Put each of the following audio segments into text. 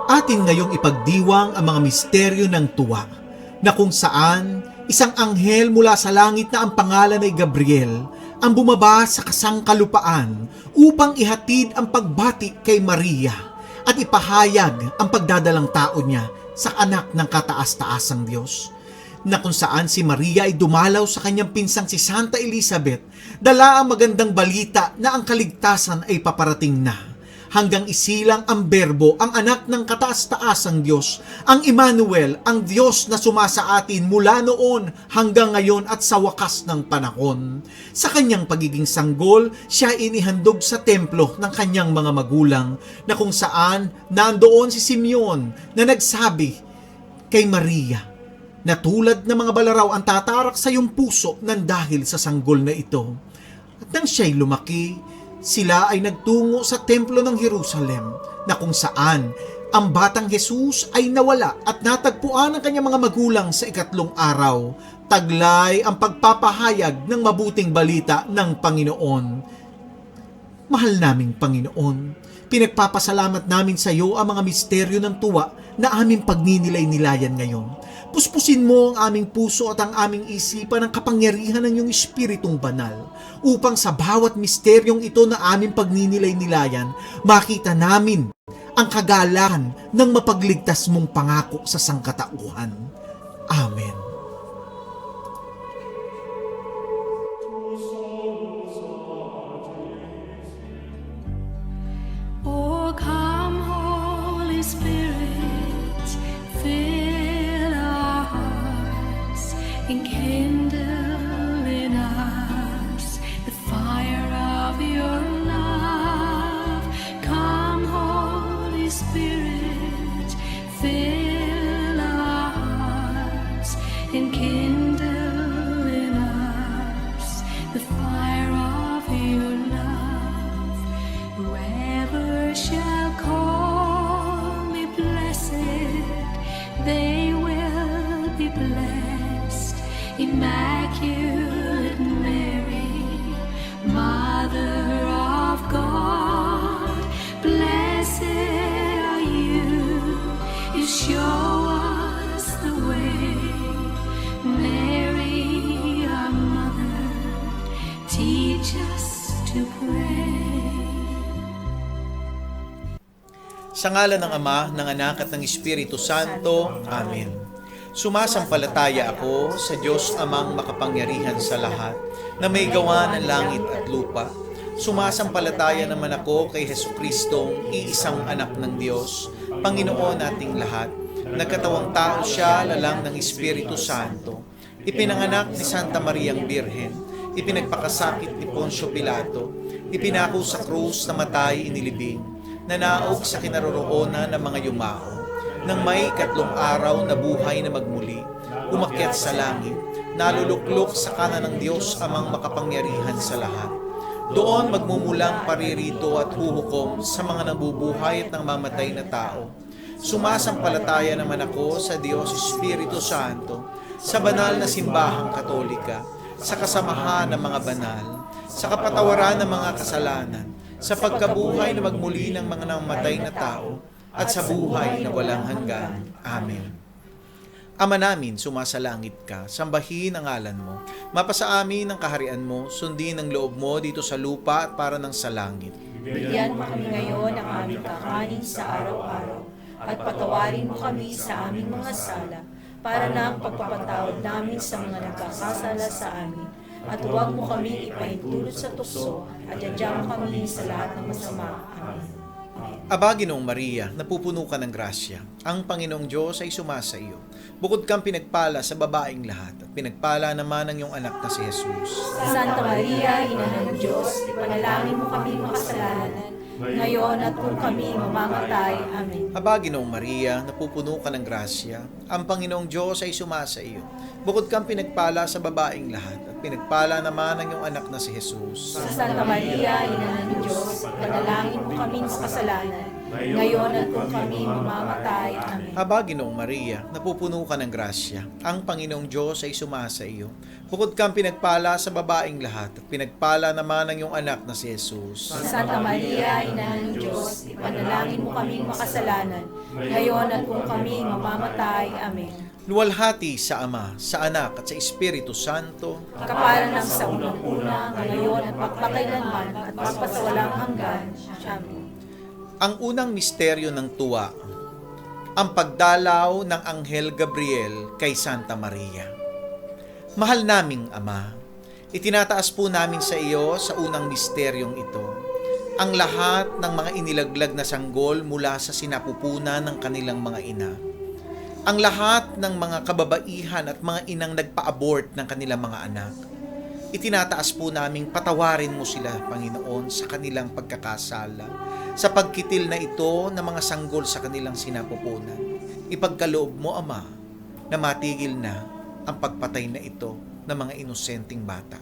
Atin ngayong ipagdiwang ang mga misteryo ng tuwa, na kung saan isang anghel mula sa langit na ang pangalan ay Gabriel ang bumaba sa kasangkalupaan upang ihatid ang pagbati kay Maria at ipahayag ang pagdadalang tao niya sa anak ng kataas-taasang Diyos, na kung saan si Maria ay dumalaw sa kanyang pinsang si Santa Elizabeth, dala ang magandang balita na ang kaligtasan ay paparating na. Hanggang isilang ang Berbo, ang anak ng kataas-taasang Diyos, ang Emmanuel, ang Diyos na sumasa atin mula noon hanggang ngayon at sa wakas ng panahon. Sa kanyang pagiging sanggol, siya inihandog sa templo ng kanyang mga magulang, na kung saan nandoon si Simeon na nagsabi kay Maria, na tulad ng mga balaraw ang tatarak sa iyong puso nang dahil sa sanggol na ito. At nang siya'y lumaki, sila ay nagtungo sa templo ng Jerusalem, na kung saan ang batang Jesus ay nawala at natagpuan ng kanyang mga magulang sa ikatlong araw. Taglay ang pagpapahayag ng mabuting balita ng Panginoon. Mahal naming Panginoon, pinagpapasalamat namin sa iyo ang mga misteryo ng tuwa na aming pagninilay-nilayan ngayon. Puspusin mo ang aming puso at ang aming isipan ng kapangyarihan ng iyong Espiritong Banal, upang sa bawat misteryong ito na aming pagninilay-nilayan, makita namin ang kagalakan ng mapagligtas mong pangako sa sangkatauhan. Amen. Oh, come, Holy Spirit, fill our hearts, enkindle in us the fire of your love. Come, Holy Spirit, fill our hearts, enkindle in us the fire of your love. Whoever shall call me blessed, they will be blessed. Immaculate Mary, Mother of God, blessed are you. You show us the way. Mary, our Mother, teach us to pray. Sa ngalan ng Ama, ng Anak at ng Espiritu Santo. Amen. Sumasampalataya ako sa Diyos Amang makapangyarihan sa lahat, na may gawa ng langit at lupa. Sumasampalataya naman ako kay Jesucristong iisang anak ng Diyos, Panginoon nating lahat. Nagkatawang tao siya, lalang ng Espiritu Santo. Ipinanganak ni Santa Mariang Birhen, ipinagpakasakit ni Poncio Pilato, ipinako sa krus, namatay, inilibing, nanaog sa kinaroroonan ng mga yumao. Nang may ikatlong araw na buhay na magmuli, umakyat sa langit, naluluklok sa kanan ng Diyos Amang makapangyarihan sa lahat. Doon magmumulang paririto at huhukom sa mga nabubuhay at nang mamatay na tao. Sumasampalataya naman ako sa Diyos Espiritu Santo, sa banal na simbahang katolika, sa kasamahan ng mga banal, sa kapatawaran ng mga kasalanan, sa pagkabuhay na magmuli ng mga namatay na tao, at sa buhay na walang hanggan. Amen. Ama namin, sumasalangit ka, sambahin ang ngalan mo. Mapasa amin ang kaharian mo, sundin ang loob mo dito sa lupa at para ng sa langit. Bigyan mo kami ngayon ng aming kakanin sa araw-araw, at patawarin mo kami sa aming mga sala, para na ang pagpapatawad namin sa mga nagkakasala sa amin. At huwag mo kami ipahintulot sa tukso, at yadyang mo kami sa lahat ng masama. Amen. Aba, Ginoong Maria, napupuno ka ng grasya. Ang Panginoong Diyos ay sumasa iyo. Bukod kang pinagpala sa babaeng lahat, at pinagpala naman ang iyong anak na si Jesus. Santa Maria, Ina ng Diyos, ipanalangin mo kami makasalanan, ngayon at kung kami mamamatay. Amen. Aba, Ginoong Maria, napupuno ka ng grasya, ang Panginoong Diyos ay sumasa iyo. Bukod kang pinagpala sa babaeng lahat, at pinagpala naman ang iyong anak na si Jesus. Santa Maria, Ina ng Diyos, ipanalangin mo kami makasalanan, ngayon at kung kami mamamatay. Amen. Aba, Ginoong Maria, napupuno ka ng grasya, ang Panginoong Diyos ay sumasa iyo. Bukod kang pinagpala sa babaeng lahat, at pinagpala naman ang iyong anak na si Jesus. Santa Maria, Ina ng Diyos, ipanalangin mo kami makasalanan, ngayon at kung kami mamamatay. Amen. Luwalhati sa Ama, sa Anak, at sa Espiritu Santo. Kaparan ng sa unang-una, ngayon at magpakailanman, at magpasawalang hanggan. Amen. Ang unang misteryo ng tuwa, ang pagdalaw ng Anghel Gabriel kay Santa Maria. Mahal naming Ama, itinataas po namin sa iyo sa unang misteryong ito ang lahat ng mga inilaglag na sanggol mula sa sinapupunan ng kanilang mga ina. Ang lahat ng mga kababaihan at mga inang nagpa-abort ng kanilang mga anak. Itinataas po naming patawarin mo sila, Panginoon, sa kanilang pagkakasala, sa pagkitil na ito ng mga sanggol sa kanilang sinapupunan. Ipagkaloob mo, Ama, na matigil na ang pagpatay na ito ng mga inosenteng bata.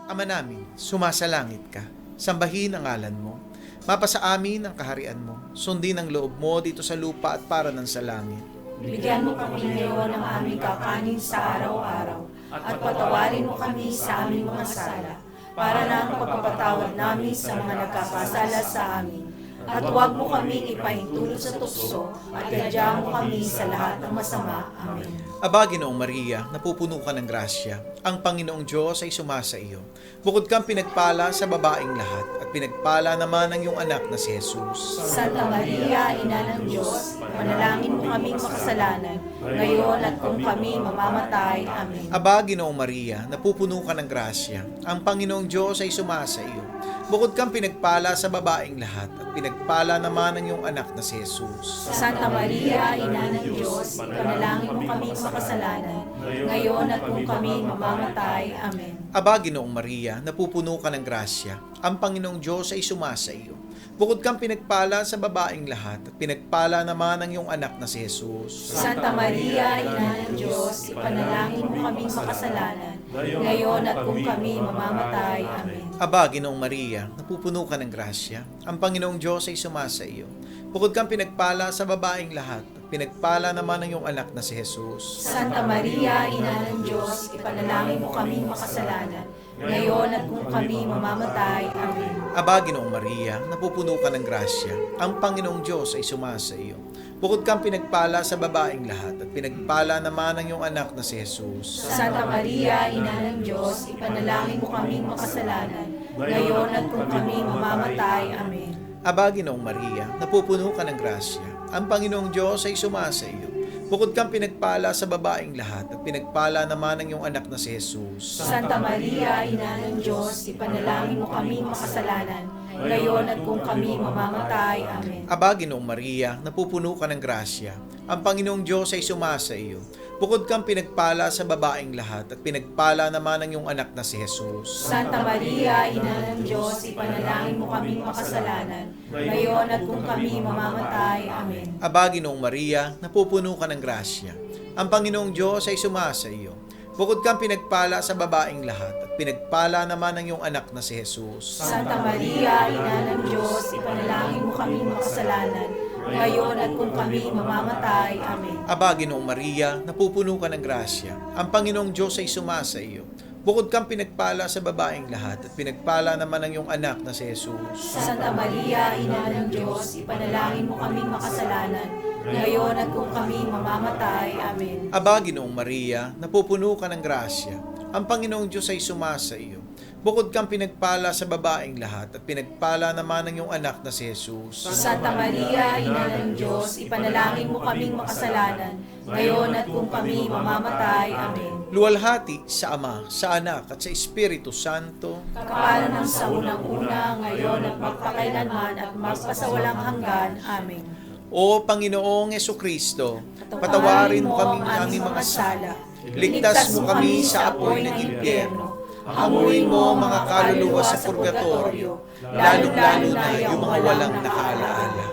Ama namin, sumasalangit ka, sambahin ang ngalan mo, mapasa amin ang kaharian mo, sundin ang loob mo dito sa lupa at para ng sa langit. Bigyan mo kami ngayon ng aming kakanin sa araw-araw, at patawarin mo kami sa aming mga sala, para na ang pagpapatawad namin sa mga nagkakasala sa amin. At huwag mo kami ipahintulot sa tukso, at gadyahan mo kami sa lahat ng masama. Amen. Aba, Ginoong Maria, napupuno ka ng grasya, ang Panginoong Diyos ay sumasa iyo. Bukod kang pinagpala sa babaeng lahat, at pinagpala naman ang iyong anak na si Jesus. Santa Maria, Ina ng Diyos, manalangin mo kaming makasalanan, ngayon at kung kami mamamatay. Amen. Aba, Ginoong Maria, napupuno ka ng grasya, ang Panginoong Diyos ay sumasa iyo. Bukod kang pinagpala sa babaeng lahat, at pinagpala naman ang iyong anak na si Jesus. Santa Maria, Ina ng Diyos, panalangin mo kaming makasalanan, ngayon at kung kami mamamatay. Amen. Aba, Ginoong Maria, napupuno ka ng grasya, ang Panginoong Diyos ay sumasa iyo. Bukod kang pinagpala sa babaeng lahat, at pinagpala naman ang iyong anak na si Jesus. Santa Maria, Ina ng Diyos, ipanalangin mo kaming makasalanan, ngayon at kung kami mamamatay. Amen. Aba, Ginoong Maria, napupuno ka ng grasya, ang Panginoong Diyos ay sumasa iyo. Bukod kang pinagpala sa babaeng lahat, at pinagpala naman ang iyong anak na si Jesus. Santa Maria, Ina ng Diyos, ipanalangin mo kaming makasalanan, ngayon at kung kami mamamatay. Amen. Aba, Ginoong Maria, napupuno ka ng grasya, ang Panginoong Diyos ay sumasa iyo. Bukod kang pinagpala sa babaeng lahat, at pinagpala naman ang iyong anak na si Jesus. Santa Maria, Ina ng Diyos, ipanalangin mo kaming makasalanan, ngayon at kung kami mamamatay. Amen. Aba, Ginoong Maria, napupuno ka ng grasya, ang Panginoong Diyos ay sumasa iyo. Bukod kang pinagpala sa babaeng lahat, at pinagpala naman ang iyong anak na si Jesus. Santa Maria, Ina ng Diyos, ipanalangin mo kaming makasalanan, ngayon at kung kami mamamatay. Amen. Aba, Ginoong Maria, napupuno ka ng grasya, ang Panginoong Diyos ay sumasa iyo. Bukod kang pinagpala sa babaeng lahat, at pinagpala naman ang iyong anak na si Jesus. Santa Maria, Ina ng Diyos, ipanalangin mo kaming makasalanan, ngayon at kung kami mamamatay. Amen. Aba, Ginoong Maria, napupuno ka ng grasya, ang Panginoong Diyos ay sumasa iyo. Bukod kang pinagpala sa babaeng lahat, at pinagpala naman ang iyong anak na si Jesus. Santa Maria, Ina ng Diyos, ipanalangin mo kaming makasalanan, ngayon at kung kami mamamatay. Amen. Aba, Ginoong Maria, napupuno ka ng grasya, ang Panginoong Diyos ay sumasa iyo. Bukod kang pinagpala sa babaeng lahat, at pinagpala naman ang iyong anak na si Jesus. Santa Maria, Ina ng Diyos, ipanalangin mo kaming makasalanan, ngayon at kung kami mamamatay. Amen. Aba, Ginoong Maria, napupuno ka ng grasya, ang Panginoong Diyos ay sumasa iyo. Bukod kang pinagpala sa babaeng lahat, at pinagpala naman ang iyong anak na si Jesus. Santa Maria, Ina ng Diyos, ipanalangin mo kaming makasalanan, ngayon at kung kami mamamatay. Amen. Luwalhati sa Ama, sa Anak, at sa Espiritu Santo. Kapalan ng sa unang-una, ngayon at magpakailanman at magpasawalang hanggan. Amen. O Panginoong Hesukristo, patawarin mo kami ng aming mga sala. Ligtas mo kami sa apoy ng impyerno. Hamuin mo ang mga kaluluwa sa purgatorio, lalong-lalo na yung mga walang nakaalaala.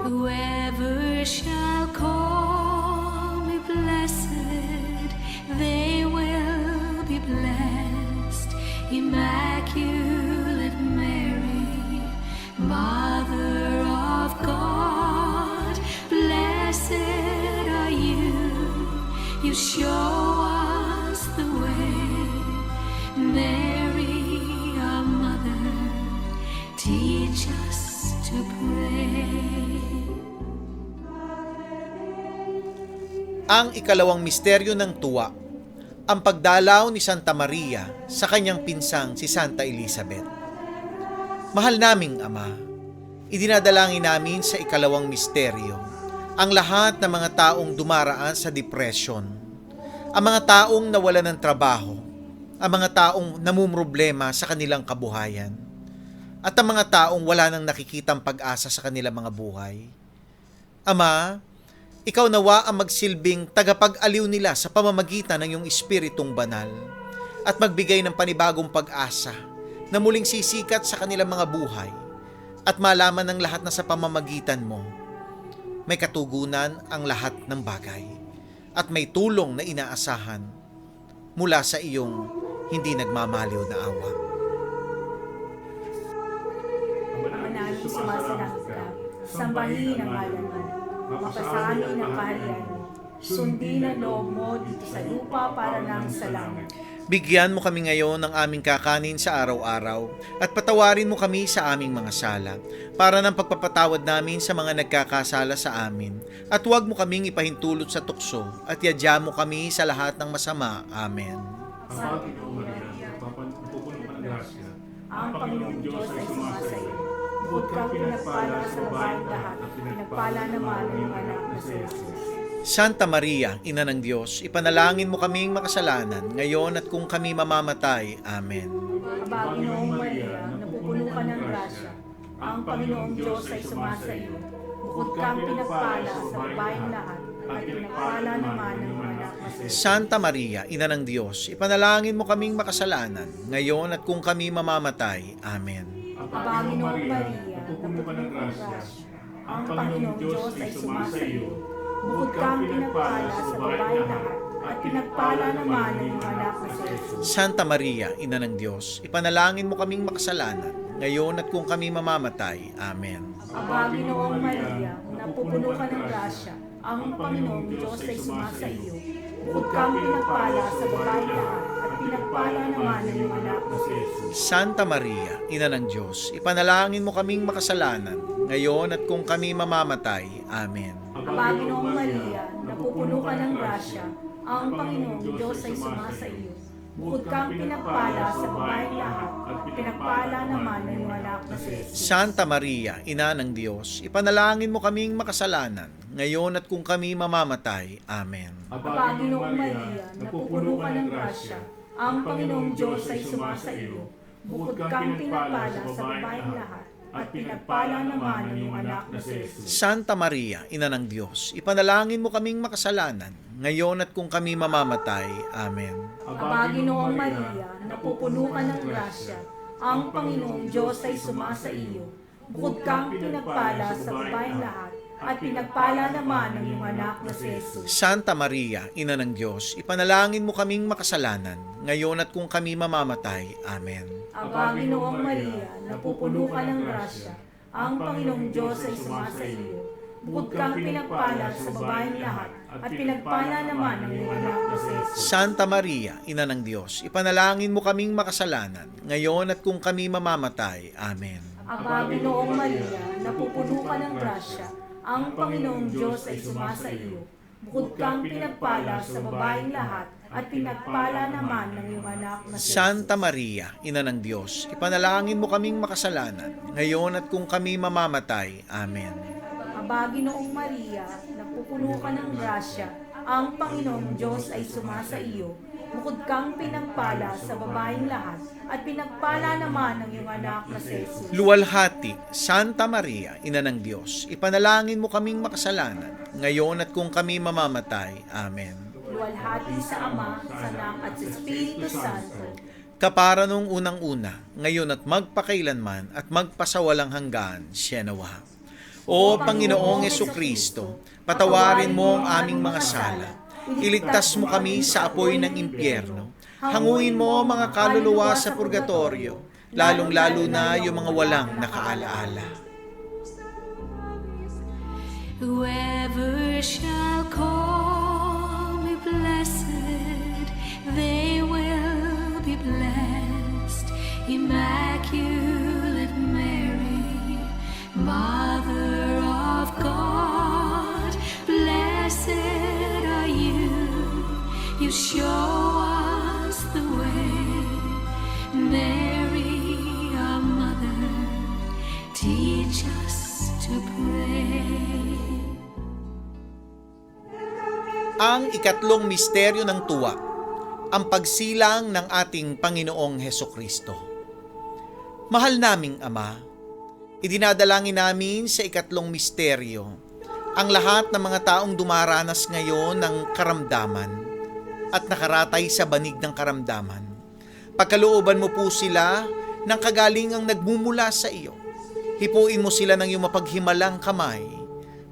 Whoever shall call me blessed, they will be blessed. Immaculate Mary, Mother of God, blessed are you. You show us the way. Mary, our mother, teach us to pray. Ang ikalawang misteryo ng tuwa, ang pagdalaw ni Santa Maria sa kanyang pinsang si Santa Elizabeth. Mahal naming Ama, idinadalangin namin sa ikalawang misteryo ang lahat ng mga taong dumaraan sa depression, ang mga taong nawalan ng trabaho, ang mga taong namumroblema sa kanilang kabuhayan, at ang mga taong wala nang nakikitang pag-asa sa kanilang mga buhay. Ama, ikaw nawa ang magsilbing tagapag-aliw nila sa pamamagitan ng iyong Espiritong Banal at magbigay ng panibagong pag-asa na muling sisikat sa kanilang mga buhay at malaman ng lahat na sa pamamagitan mo may katugunan ang lahat ng bagay at may tulong na inaasahan mula sa iyong hindi nagmamaliw na awa. Ama namin sumasalangit ka, sambahin ang ngalan mo, mapasanin ang kaharian mo, sundin ang loob mo dito sa lupa para nang sa langit. Bigyan mo kami ngayon ng aming kakanin sa araw-araw at patawarin mo kami sa aming mga sala para ng pagpapatawad namin sa mga nagkakasala sa amin at huwag mo kaming ipahintulot sa tukso at yadya mo kami sa lahat ng masama. Amen. Ang Panginoong Maria, napupuno ka ng grasya. Ang Panginoong Diyos ay sumasayo. Bukod kang pinagpala sa babaeng lahat, pinagpala naman ang iyong anak na si Jesus. Santa Maria, Ina ng Diyos, ipanalangin mo kaming makasalanan ngayon at kung kami mamamatay. Amen. Aba, Ginoong Maria, napupuno ka ng grasya. Ang Panginoong Diyos ay sumasayo. Bukod kang pinagpala sa babaeng lahat, at pinagpala naman ang iyong anak na si Jesus. Santa Maria, Ina ng Diyos, ipanalangin mo kaming makasalanan ngayon at kung kami mamamatay. Amen. Aba, Ginoong Maria, napupuno ka ng grasya. Ang Panginoong Diyos ay sumasayo. Bukod kang pinagpala sa babaeng lahat, at pinagpala naman ang iyong anak na si Jesus. Santa Maria, Ina ng Diyos, ipanalangin mo kaming makasalanan ngayon at kung kami mamamatay. Amen. Aba, Ginoong Maria, napupuno ka ng grasya. Ang Panginoong Diyos ay sumasayo. Bukod kang pinagpala sa babaeng lahat, at pinagpala naman ang iyong anak na si Jesus. Santa Maria, Ina ng Diyos, ipanalangin mo kaming makasalanan ngayon at kung kami mamamatay. Amen. Aba, Ginoong Maria, napupuno ka ng grasya. Ang Panginoong Diyos ay sumasayo. Bukod kang pinagpala sa babaeng lahat, at pinagpala naman ang iyong anak na si Jesus. Santa Maria, Ina ng Diyos, ipanalangin mo kaming makasalanan ngayon at kung kami mamamatay. Amen. Aba, Ginoong Maria, napupuno ka ng grasya. Ang Panginoong Diyos ay sumasayo. Bukod kang pinagpala sa babaeng lahat, at pinagpala naman ang iyong anak na si Jesus. Santa Maria, Ina ng Diyos, ipanalangin mo kaming makasalanan ngayon at kung kami mamamatay. Amen. Aba, Ginoong Maria, napupuno ka ng grasya. Ang Panginoong Diyos ay sumasaiyo. Bukod kang pinagpala sa babaeng lahat, at pinagpala naman ang iyong anak na si Jesus. Santa Maria, Ina ng Diyos, ipanalangin mo kaming makasalanan ngayon at kung kami mamamatay. Amen. Aba, Ginoong Maria, napupuno ka ng grasya. Ang Panginoong Diyos ay sumasaiyo. Bukod kang pinagpala sa babaeng lahat, at pinagpala naman ang iyong anak na si Jesus. Santa Maria, Ina ng Diyos, ipanalangin mo kaming makasalanan ngayon at kung kami mamamatay. Amen. Aba, Ginoong Maria, napupuno ka ng grasya. Ang Panginoong Diyos ay sumasaiyo. Bukod kang pinagpala sa babaeng lahat, at pinagpala naman ng iyong anak na si Jesus. Santa Maria, Ina ng Diyos, ipanalangin mo kaming makasalanan ngayon at kung kami mamamatay. Amen. Aba, Ginoong Maria, napupuno ka ng grasya. Ang Panginoong Diyos ay sumasaiyo. Bukod kang pinagpala sa babaeng lahat, at pinagpala naman ng iyong anak na si Jesus. Luwalhati, Santa Maria, Ina ng Diyos, ipanalangin mo kaming makasalanan, ngayon at kung kami mamamatay. Amen. Luwalhati sa Ama, sa Anak, at sa Espiritu Santo. Kapara nung unang-una, ngayon at magpakailanman at magpasawalang hanggan, siya nawa. O Panginoong Jesucristo, patawarin mo ang aming mga sala. Iligtas mo kami sa apoy ng impyerno. Hanguin mo ang mga kaluluwa sa purgatorio, lalong-lalo na yung mga walang nakaalaala. Whoever shall call me blessed, they will be blessed. Immaculate Mary, Mother of God, blessed are you. You show us the way. Mary, our mother, teach us to pray. Ang ikatlong misteryo ng tuwa, ang pagsilang ng ating Panginoong Hesukristo. Mahal naming Ama, idinadalangin namin sa ikatlong misteryo ang lahat ng mga taong dumaranas ngayon ng karamdaman at nakaratay sa banig ng karamdaman. Pagkalooban mo po sila ng kagalingang nagmumula sa iyo. Hipuin mo sila ng iyong mapaghimalang kamay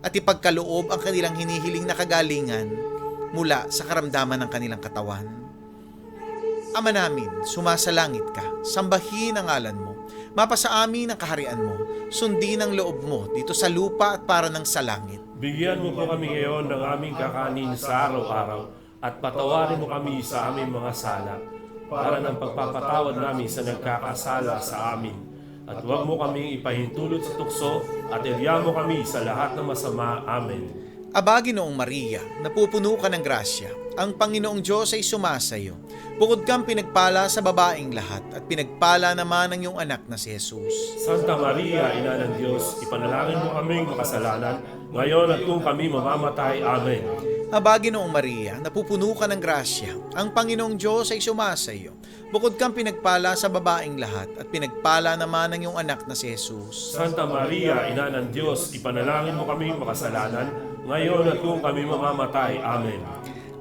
at ipagkaloob ang kanilang hinihiling na kagalingan mula sa karamdaman ng kanilang katawan. Ama namin, sumasalangit ka, sambahin ang ngalan mo, mapasa amin ang kaharian mo, sundin ang loob mo dito sa lupa at para ng sa langit. Bigyan mo po kami ngayon ng aming kakanin sa araw-araw at patawarin mo kami sa aming mga sala para ng pagpapatawad namin sa nagkakasala sa amin. At huwag mo kaming ipahintulot sa tukso at irya mo kami sa lahat ng masama. Amen. Aba, Ginoong Maria, napupuno ka ng grasya, ang Panginoong Diyos ay sumasayo. Bukod kang pinagpala sa babaeng lahat at pinagpala naman ang iyong anak na si Jesus. Santa Maria, Ina ng Diyos, ipanalangin mo kaming makasalanan, ngayon at kung kami mamamatay. Amen. Aba, Ginoong Maria, napupuno ka ng grasya, ang Panginoong Diyos ay sumasayo. Bukod kang pinagpala sa babaeng lahat at pinagpala naman ang iyong anak na si Jesus. Santa Maria, Ina ng Diyos, ipanalangin mo kaming makasalanan, ngayon at kung kami mamamatay. Amen.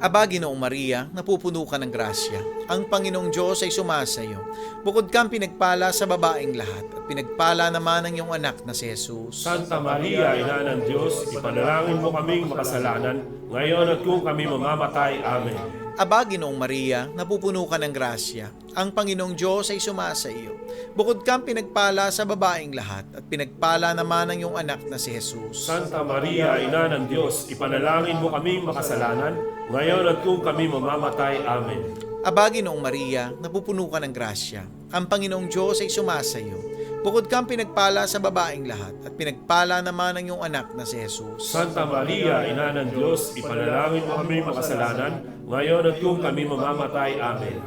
Aba, Ginoong Maria, napupuno ka ng grasya, ang Panginoong Diyos ay sumasayo. Bukod kang pinagpala sa babaeng lahat at pinagpala naman ang iyong anak na si Jesus. Santa Maria, Ina ng Diyos, ipanalangin mo kaming makasalanan, ngayon at kung kami mamamatay. Amen. Aba, Ginoong Maria, napupuno ka ng grasya, ang Panginoong Diyos ay sumasayo. Bukod kang pinagpala sa babaeng lahat at pinagpala naman ang iyong anak na si Jesus. Santa Maria, Ina ng Diyos, ipanalangin mo kaming makasalanan, ngayon at kung kami mamamatay. Amen. Aba, Ginoong Maria, napupuno ka ng grasya, ang Panginoong Diyos ay sumasayo. Bukod kang pinagpala sa babaeng lahat at pinagpala naman ang iyong anak na si Jesus. Santa Maria, Ina ng Diyos, ipanalangin mo kaming makasalanan, ngayon at kung kami mamamatay. Amen.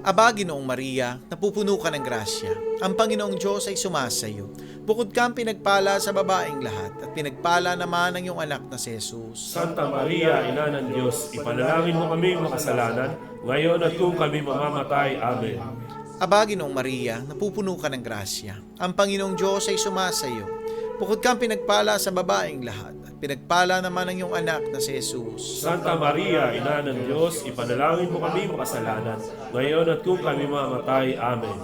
Aba, Ginoong Maria, napupuno ka ng grasya, ang Panginoong Diyos ay sumasayo. Bukod kang pinagpala sa babaeng lahat at pinagpala naman ang iyong anak na si Jesus. Santa Maria, Ina ng Diyos, ipanalangin mo kaming makasalanan, ngayon at kung kami mamamatay. Amen. Aba, Ginoong Maria, napupuno ka ng grasya, ang Panginoong Diyos ay sumasayo. Bukod kang pinagpala sa babaeng lahat at pinagpala naman ang iyong anak na si Jesus. Santa Maria, Ina ng Diyos, ipanalangin mo kami makasalanan, ngayon at kung kami mamamatay. Amen.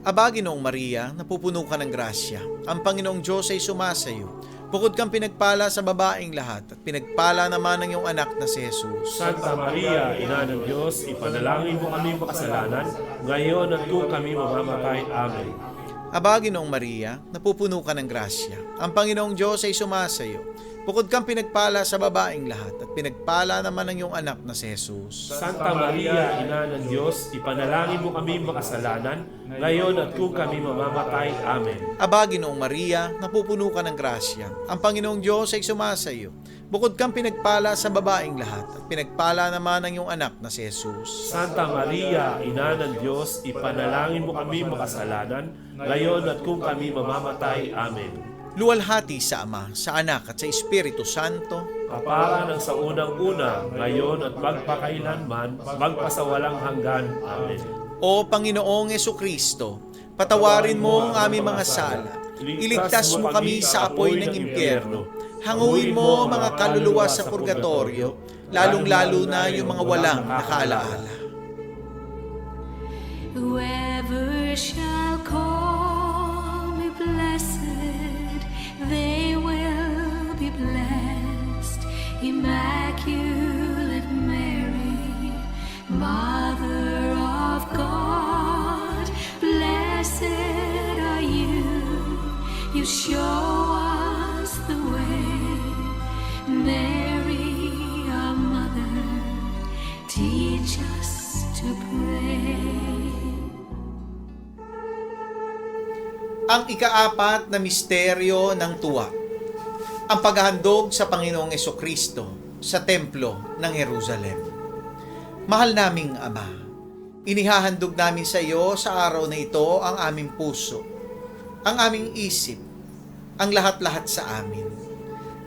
Aba, Ginoong Maria, napupuno ka ng grasya, ang Panginoong Diyos ay sumasayo. Bukod kang pinagpala sa babaeng lahat at pinagpala naman ang iyong anak na si Jesus. Santa Maria, Ina ng Diyos, ipanalangin mo kami makasalanan, ngayon at kung kami mamamatay. Amen. Aba, Ginoong Maria, napupuno ka ng grasya, ang Panginoong Diyos ay sumasayo. Bukod kang pinagpala sa babaeng lahat at pinagpala naman ang iyong anak na si Jesus. Santa Maria, Ina ng Diyos, ipanalangin mo kami makasalanan, ngayon at kung kami mamamatay. Amen. Aba, Ginoong Maria, napupuno ka ng grasya, ang Panginoong Diyos ay sumasayo. Bukod kang pinagpala sa babaeng lahat at pinagpala naman ang iyong anak na si Jesus. Santa Maria, Ina ng Diyos, ipanalangin mo kami makasalanan, ngayon at kung kami mamamatay. Amen. Luwalhati sa Ama, sa Anak at sa Espiritu Santo. kapara ng sa unang-una, ngayon at magpakailanman, magpasawalang hanggan. Amen. O Panginoong Jesucristo, patawarin mo ang aming mga sala. Iligtas mo kami sa apoy ng impyerno. Hanguin mo ang mga kaluluwa sa purgatorio, lalong-lalo na yung mga walang nakaalaala. Whoever shall call me blessed, they will be blessed. Immaculate Mary, Mother of God, blessed are you. You show us the way. Mary, our mother, teach us to pray. Ang ikaapat na misteryo ng tuwa, ang paghahandog sa Panginoong Jesucristo sa Templo ng Jerusalem. Mahal naming Ama, inihahandog namin sa iyo sa araw na ito ang aming puso, ang aming isip, ang lahat-lahat sa amin.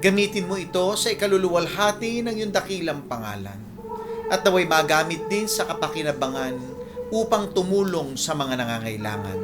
Gamitin mo ito sa ikaluluwalhati ng iyong dakilang pangalan at naway magamit din sa kapakinabangan upang tumulong sa mga nangangailangan.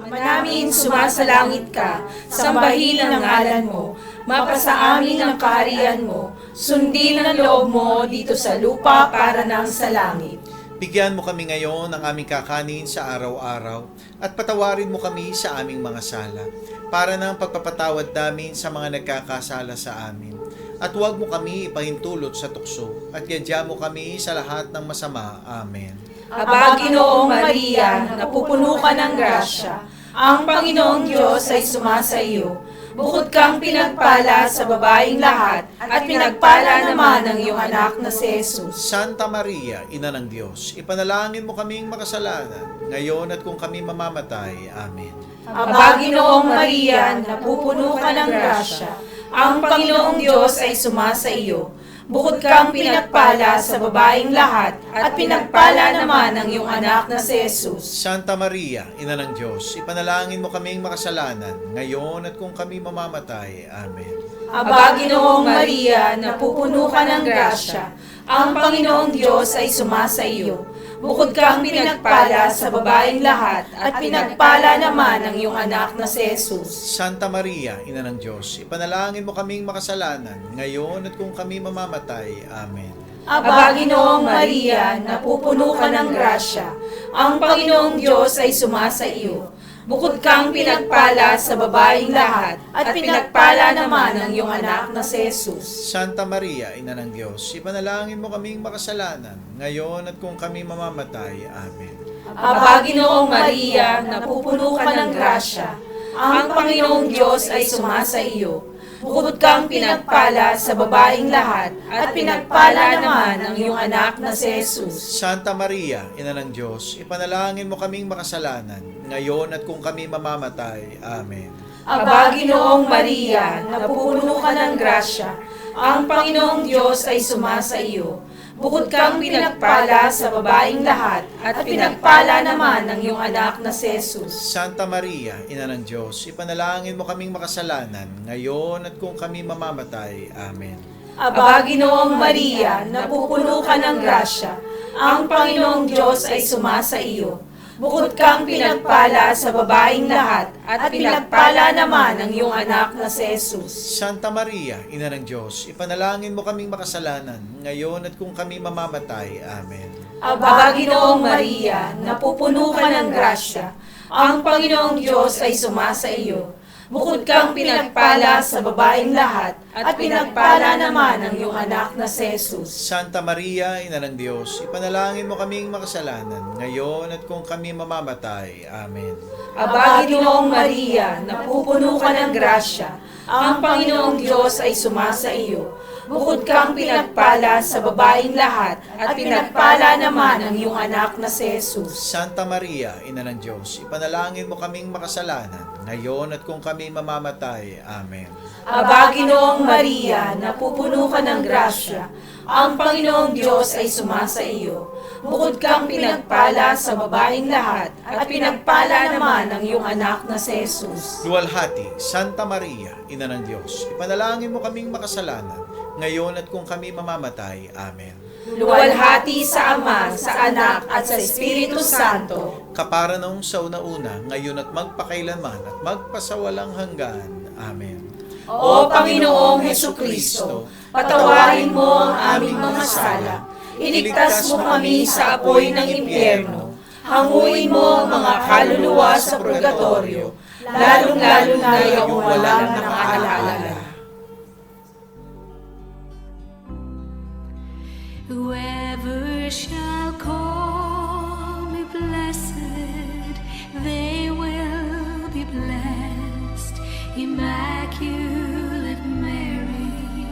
Ama namin, sumasalangit ka, sambahin ang ngalan mo, mapasa amin ang kaharian mo, sundin ang loob mo dito sa lupa para nang sa langit. Bigyan mo kami ngayon ng aming kakanin sa araw-araw at patawarin mo kami sa aming mga sala para ng pagpapatawad namin sa mga nagkakasala sa amin. At huwag mo kami ipahintulot sa tukso at yadya mo kami sa lahat ng masama. Amen. Aba, Ginoong Maria, napupuno ka ng grasya, ang Panginoong Diyos ay sumasa iyo. Bukod kang pinagpala sa babaeng lahat, at pinagpala naman ang iyong anak na si Jesus. Santa Maria, Ina ng Diyos, ipanalangin mo kaming makasalanan, ngayon at kung kami mamamatay. Amen. Aba, Ginoong Maria, napupuno ka ng grasya, ang Panginoong Diyos ay sumasa iyo. Bukod kang pinagpala sa babaeng lahat, at pinagpala naman ang iyong anak na si Jesus. Santa Maria, Ina ng Diyos, ipanalangin mo kaming makasalanan, ngayon at kung kami mamamatay. Amen. Aba, Ginoong Maria, napupuno ka ng grasya, ang Panginoong Diyos ay sumasa iyo. Bukod kang pinagpala sa babaeng lahat, at pinagpala naman ang iyong anak na si Jesus. Santa Maria, Ina ng Diyos, ipanalangin mo kaming makasalanan, ngayon at kung kami mamamatay. Amen. Aba, Ginoong Maria, napupuno ka ng grasya, ang Panginoong Diyos ay sumasa iyo. Bukod kang pinagpala sa babaeng lahat, at pinagpala naman ang iyong anak na si Jesus. Santa Maria, Ina ng Diyos, ipanalangin mo kaming makasalanan, ngayon at kung kami mamamatay. Amen. Aba, Ginoong Maria, napupuno ka ng grasya, ang Panginoong Diyos ay sumasa iyo. Bukod kang pinagpala sa babaeng lahat, at pinagpala naman ang iyong anak na si Jesus. Santa Maria, Ina ng Diyos, ipanalangin mo kaming makasalanan, ngayon at kung kami mamamatay. Amen. Aba, Ginoong Maria, napupuno ka ng grasya, ang Panginoong Diyos ay sumasa iyo. Bukod kang pinagpala sa babaeng lahat, at pinagpala naman ang iyong anak na si Jesus. Santa Maria, Ina ng Diyos, ipanalangin mo kaming makasalanan, ngayon at kung kami mamamatay. Amen. Aba, Ginoong Maria, napupuno ka ng grasya, ang Panginoong Diyos ay sumasa iyo. Bukod kang pinagpala sa babaeng lahat, at pinagpala naman ang iyong anak na si Jesus. Santa Maria, Ina ng Diyos, ipanalangin mo kaming makasalanan, ngayon at kung kami mamamatay. Amen. Aba, Ginoong Maria, napupuno ka ng grasya, ang Panginoong Diyos ay sumasa iyo. Bukod kang pinagpala sa babaeng lahat, at pinagpala naman ang iyong anak na si Jesus. Santa Maria, Ina ng Diyos, ipanalangin mo kaming makasalanan, ngayon at kung kami mamamatay. Amen. Aba, Ginoong Maria, napupuno ka ng grasya, ang Panginoong Diyos ay sumasa iyo. Bukod kang pinagpala sa babaeng lahat, at pinagpala naman ang iyong anak na si Jesus. Santa Maria, Ina ng Diyos, ipanalangin mo kaming makasalanan, ngayon at kung kami mamamatay. Amen. Aba, Ginoong Maria, napupuno ka ng grasya, Ang Panginoong Diyos ay sumasa iyo. Bukod kang pinagpala sa babaeng lahat, at pinagpala naman ang iyong anak na si Jesus. Luwalhati, Santa Maria, Ina ng Diyos, ipanalangin mo kaming makasalanan, ngayon at kung kami mamamatay. Amen. Luwalhati sa Ama, sa Anak, at sa Espiritu Santo. Kapara noong sa una-una, ngayon at magpakailanman at magpasawalang hanggan. Amen. O Panginoong Hesukristo, patawarin mo ang aming mga sala. Iligtas mo kami sa apoy ng impyerno. Hanguin mo ang mga kaluluwa sa purgatorio, lalong-lalo na yung walang nakaalala. Whoever shall call me blessed, they will be blessed. Immaculate Mary,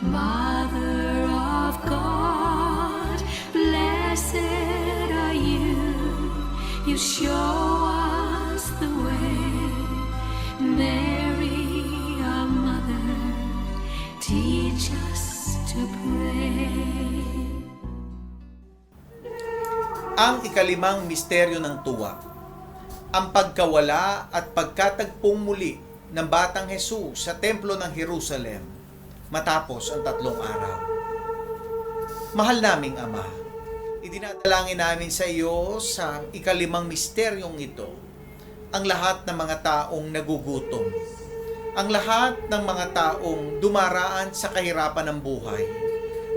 Mother of God, blessed are you. You show us the way. Mary, our mother, teach us to pray. Ang ikalimang misteryo ng tuwa, ang pagkawala at pagkatagpong muli ng Batang Jesus sa Templo ng Jerusalem matapos ang 3 araw. Mahal naming Ama, idinadalangin namin sa iyo sa ikalimang misteryong ito ang lahat ng mga taong nagugutom, ang lahat ng mga taong dumaraan sa kahirapan ng buhay,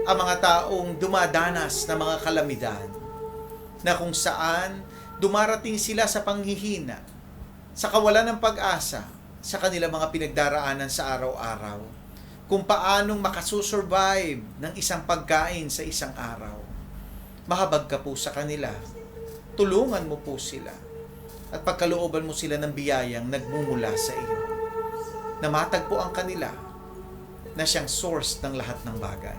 ang mga taong dumadanas ng mga kalamidad, na kung saan dumarating sila sa panghihina, sa kawalan ng pag-asa, sa kanilang mga pinagdaraanan sa araw-araw, kung paanong makasusurvive ng isang pagkain sa isang araw. Mahabag ka po sa kanila, tulungan mo po sila, at pagkalooban mo sila ng biyayang nagmumula sa iyo, na matagpuan kanila na siyang source ng lahat ng bagay.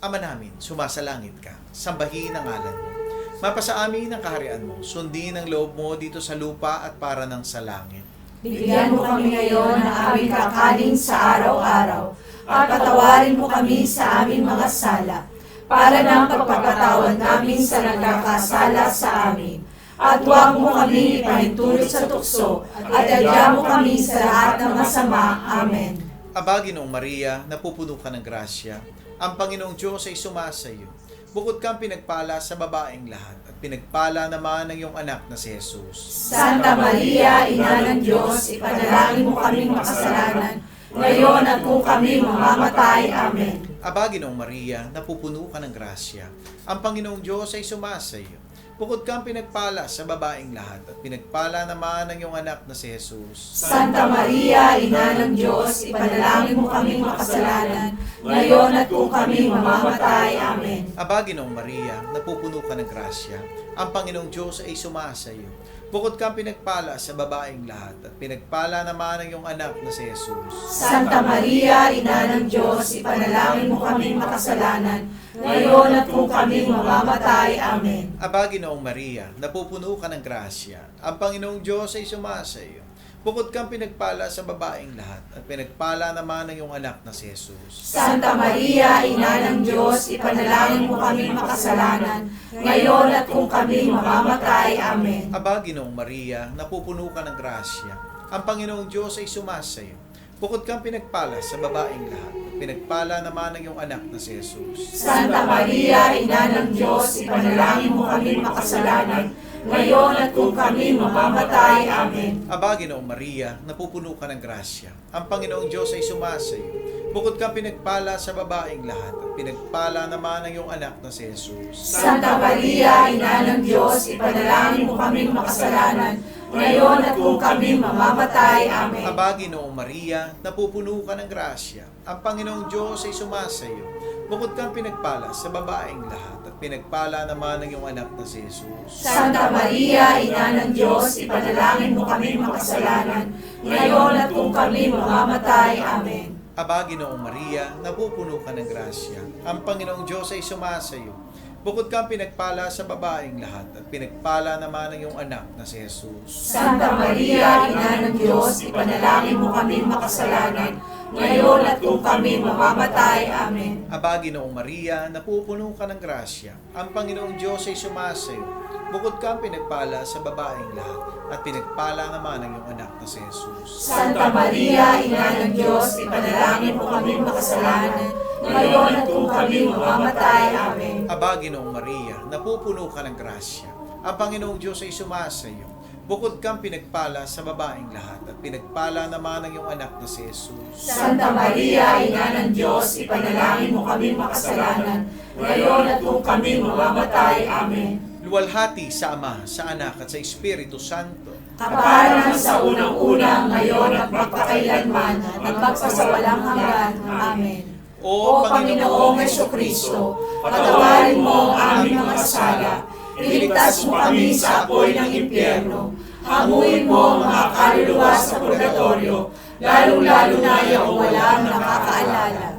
Ama namin, sumasalangit ka, sambahin ang ngalan mo. Mapasa amin ang kaharian mo, sundin ang loob mo dito sa lupa at para ng sa langit. Bigyan mo kami ngayon ng aming kakanin sa araw-araw, at patawarin mo kami sa aming mga sala, para ng pagpapatawad namin sa nagkakasala sa amin. At huwag mo kami ipahintulot sa tukso, at adya mo kami sa lahat ng masama. Amen. Aba, Ginoong Maria, napupuno ka ng grasya, ang Panginoong Diyos ay sumasa iyo. Bukod kang pinagpala sa babaeng lahat, at pinagpala naman ng iyong anak na si Jesus. Santa Maria, Ina ng Diyos, ipanalangin mo kaming makasalanan, ngayon at kung kami mamamatay. Amen. Aba, Ginoong Maria, napupuno ka ng grasya, ang Panginoong Diyos ay sumasa iyo. Bukod kang pinagpala sa babaeng lahat, at pinagpala naman ng iyong anak na si Jesus. Santa Maria, Ina ng Diyos, ipanalangin mo kaming makasalanan, ngayon at kung kami mamamatay. Amen. Aba, Ginoong Maria, napupuno ka ng grasya, ang Panginoong Diyos ay sumasa iyo. Bukod kang pinagpala sa babaeng lahat, at pinagpala naman ng iyong anak na si Jesus. Santa Maria, Ina ng Diyos, ipanalangin mo kaming makasalanan, ngayon at kung kami mamamatay. Amen. Aba, Ginoong Maria, napupuno ka ng grasya, ang Panginoong Diyos ay sumasa iyo. Bukod kang pinagpala sa babaeng lahat, at pinagpala naman ng iyong anak na si Jesus. Santa Maria, Ina ng Diyos, ipanalangin mo kaming makasalanan, ngayon at kung kami mamamatay. Amen. Aba, Ginoong Maria, napupuno ka ng grasya, ang Panginoong Diyos ay sumasa iyo. Bukod kang pinagpala sa babaeng lahat, at pinagpala naman ng iyong anak na si Jesus. Santa Maria, Ina ng Diyos, ipanalangin mo kaming makasalanan, ngayon at kung kami mamamatay. Amen. Aba, Ginoong Maria, napupuno ka ng grasya, ang Panginoong Diyos ay sumasa iyo. Bukod kang pinagpala sa babaeng lahat, at pinagpala naman ng iyong anak na si Jesus. Santa Maria, Ina ng Diyos, ipanalangin mo kaming makasalanan, ngayon at kung kami mamamatay. Amen. Aba, Ginoong Maria, napupuno ka ng grasya, ang Panginoong Diyos ay sumasa iyo. Bukod kang pinagpala sa babaeng lahat, at pinagpala naman ng iyong anak na si Jesus. Santa Maria, Ina ng Diyos, ipanalangin mo kaming makasalanan, ngayon at kung kami mamamatay. Amen. Aba, Ginoong Maria, napupuno ka ng grasya, ang Panginoong Diyos ay sumasa iyo. Bukod kang pinagpala sa babaeng lahat, at pinagpala naman ng iyong anak na si Jesus. Santa Maria, Ina ng Diyos, ipanalangin mo kaming makasalanan, ngayon at kung kami mamamatay. Amen. Aba, Ginoong Maria, napupuno ka ng grasya. Ang Panginoong Diyos ay sumasayo. Bukod kang pinagpala sa babaeng lahat, at pinagpala naman ang iyong anak na si Jesus. Santa Maria, Ina ng Diyos, ipanalangin mo kami makasalanan, ngayon at kung kami mamamatay. Amen. Aba, Ginoong Maria, napupuno ka ng grasya. Ang Panginoong Diyos ay sumasayo. Bukod kang pinagpala sa babaeng lahat, at pinagpala naman ang iyong anak na si Jesus. Santa Maria, Ina ng Diyos, ipanalangin mo kami makasalanan, ngayon at kung kami mamamatay. Amen. Luwalhati sa Ama, sa Anak, at sa Espiritu Santo. Kaparan sa unang-una, ngayon at magpakailanman, at magpasawalang hanggan. Amen. O Panginoong Jesucristo, patawarin mo ang aming mga sala, iligtas mo kami sa apoy ng impyerno, hamuin mo ang mga kaluluwa sa purgatorio, lalong-lalo na yung walang nakakaalala.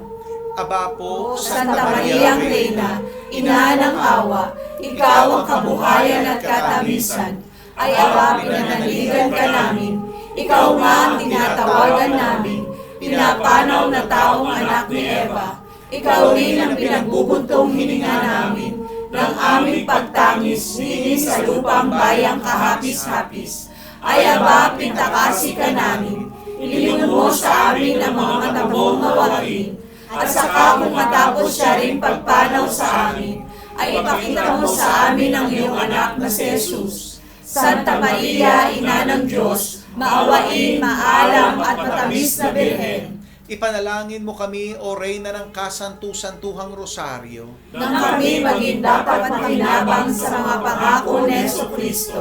Aba po, Santa Mariang Reina, Ina ng awa, ikaw ang kabuhayan at katabisan, ay aba, pinanaligan ka namin, ikaw nga ang tinatawagan namin, pinapanaw na taong anak ni Eva, ikaw rin ang pinagbubuntong hininga namin, ng aming pagtangis, ninis sa lupang bayang kahapis-hapis, ay aba, pintakasi ka namin, ilingon mo sa amin ang mga matabong mawain, at saka kung matapos siya rin pagpanaw sa amin, ay ipakita mo sa amin ang iyong anak na si Jesus. Santa Maria, Ina ng Diyos, maawain, maalam at matamis na Birhen, ipanalangin mo kami, O Reyna ng Kasantu-Santuhang Rosaryo, nang kami maging dapat makinabang sa mga pangako ni Jesucristo.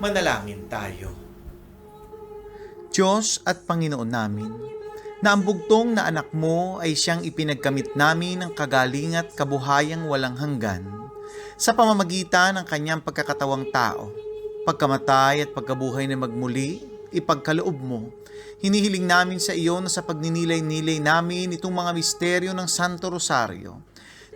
manalangin tayo. Diyos at Panginoon namin, na ang bugtong na anak mo ay siyang ipinagkamit namin ng kagaling at kabuhayang walang hanggan sa pamamagitan ng kanyang pagkakatawang tao, pagkamatay at pagkabuhay na magmuli, ipagkaloob mo. Hinihiling namin sa iyo na sa pagninilay-nilay namin itong mga misteryo ng Santo Rosario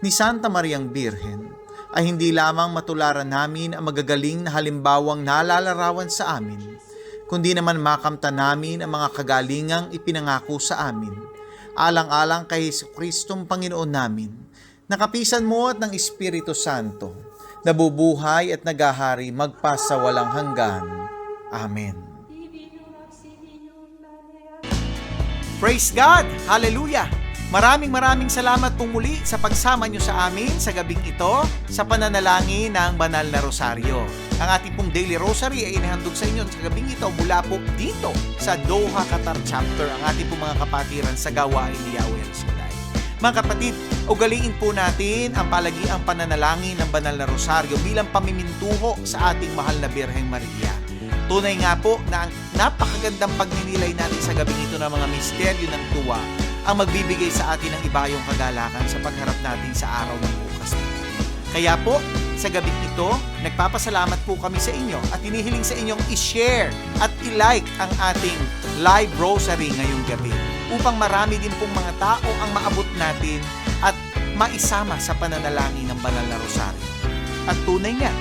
ni Santa Mariang Birhen ay hindi lamang matularan namin ang magagaling na halimbawang nalalarawan sa amin, kundi naman makamta namin ang mga kagalingang ipinangako sa amin, alang-alang kay Jesucristong Panginoon namin, nakapisan mo at ng Espiritu Santo, nabubuhay at nagahari magpasawalang hanggan. Amen. Praise God! Hallelujah! Maraming salamat po muli sa pagsama nyo sa amin sa gabing ito sa pananalangin ng Banal na Rosaryo. Ang ating pong Daily Rosary ay inihandog sa inyo sa gabing ito mula po dito sa Doha, Qatar Chapter, ang ating pong mga kapatiran sa gawain ni Yahweh El Shaddai. Mga kapatid, ugaliin po natin ang palagiang pananalangin ng Banal na Rosaryo bilang pamimintuho sa ating mahal na Birheng Maria. Tunay nga po na ang napakagandang pagninilay natin sa gabing ito ng mga misteryo ng tuwa ang magbibigay sa atin ng ibayong kagalakan sa pagharap natin sa araw ng bukas. Kaya po, sa gabing ito, nagpapasalamat po kami sa inyo at hinihiling sa inyong i-share at i-like ang ating live rosary ngayong gabi upang marami din pong mga tao ang maabot natin at maisama sa pananalangin ng Banal na Rosaryo. At tunay nga,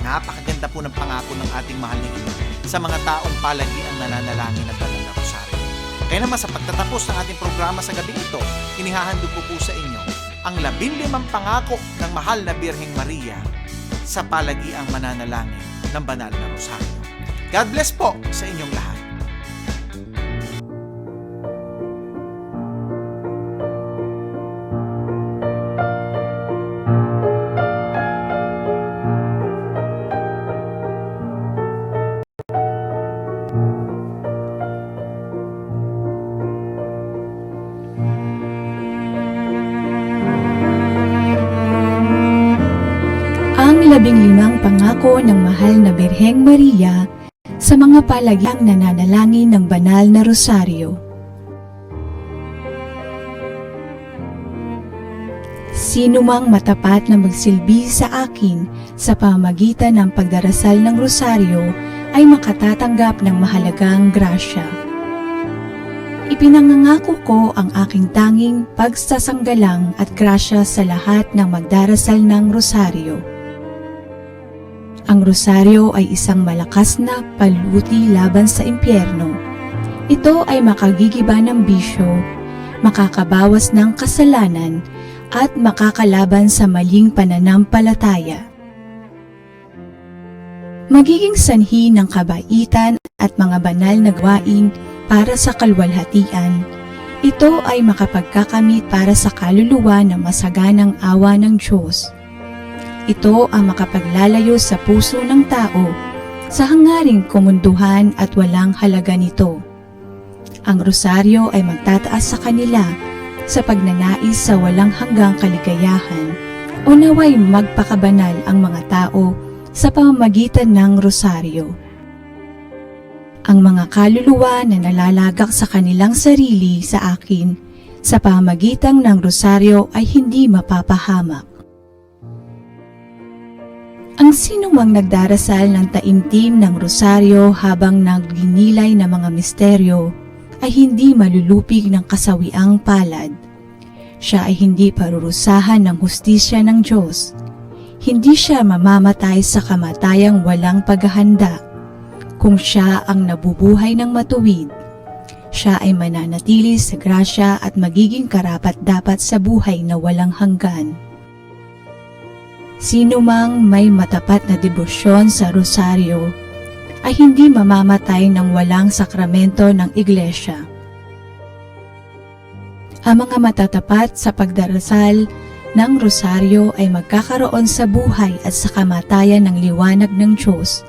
napakaganda po ng pangako ng ating mahal na Ina sa mga taong palagi ang nananalangin ng Banal na Rosaryo. Kaya naman sa pagtatapos ng ating programa sa gabi ito, inihahandog ko po sa inyo ang 15 pangako ng mahal na Birheng Maria sa palagiang mananalangin ng Banal na Rosaryo. God bless po sa inyong lahat. Ang 15 pangako ng mahal na Birheng Maria sa mga palagiang nananalangin ng Banal na Rosaryo. Sino mang matapat na magsilbi sa akin sa pamamagitan ng pagdarasal ng Rosaryo ay makatatanggap ng mahalagang grasya. Ipinangangako ko ang aking tanging pagsasanggalang at grasya sa lahat ng magdarasal ng Rosaryo. Ang Rosaryo ay isang malakas na paluti laban sa impyerno. Ito ay makagigiba ng bisyo, makakabawas ng kasalanan, at makakalaban sa maling pananampalataya. Magiging sanhi ng kabaitan at mga banal na gawain para sa kalwalhatian. Ito ay makapagkakamit para sa kaluluwa ng masaganang awa ng Diyos. Ito ang makapaglalayo sa puso ng tao sa hangaring kumunduhan at walang halaga nito. Ang rosaryo ay magtataas sa kanila sa pagnanais sa walang hanggang kaligayahan o naway magpakabanal ang mga tao sa pamamagitan ng rosaryo. Ang mga kaluluwa na nalalagak sa kanilang sarili sa akin sa pamamagitan ng rosaryo ay hindi mapapahamak. Ang sinumang nagdarasal ng taimtim ng rosaryo habang nagninilay ng mga misteryo ay hindi malulupig ng kasawiang palad. Siya ay hindi parurusahan ng hustisya ng Diyos. Hindi siya mamamatay sa kamatayang walang paghahanda. Kung siya ang nabubuhay ng matuwid, siya ay mananatili sa grasya at magiging karapat-dapat sa buhay na walang hanggan. Sino mang may matapat na debosyon sa rosaryo ay hindi mamamatay ng walang sakramento ng iglesia. Ang mga matatapat sa pagdarasal ng rosaryo ay magkakaroon sa buhay at sa kamatayan ng liwanag ng Diyos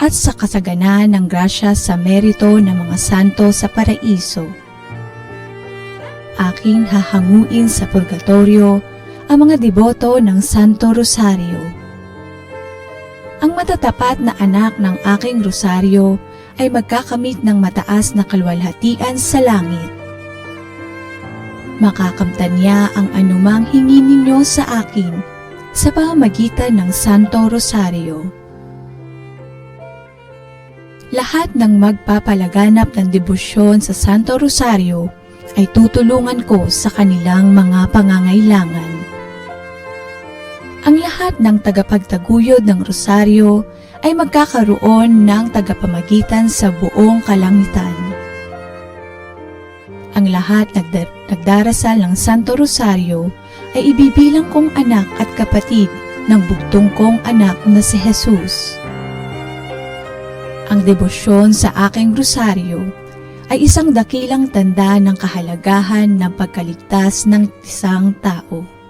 at sa kasaganaan ng grasya sa merito ng mga santo sa paraiso. Aking hahanguin sa purgatorio ang mga deboto ng Santo Rosario. Ang matatapat na anak ng aking rosaryo ay magkakamit ng mataas na kalwalhatian sa langit. Makakamtan niya ang anumang hingi ninyo sa akin sa pamamagitan ng Santo Rosario. Lahat ng magpapalaganap ng debosyon sa Santo Rosario ay tutulungan ko sa kanilang mga pangangailangan. Ang lahat ng tagapagtaguyod ng rosaryo ay magkakaroon ng tagapamagitan sa buong kalangitan. Ang lahat nagdarasal ng Santo Rosario ay ibibilang kong anak at kapatid ng bugtong kong anak na si Jesus. Ang debosyon sa aking rosaryo ay isang dakilang tanda ng kahalagahan ng pagkaligtas ng isang tao.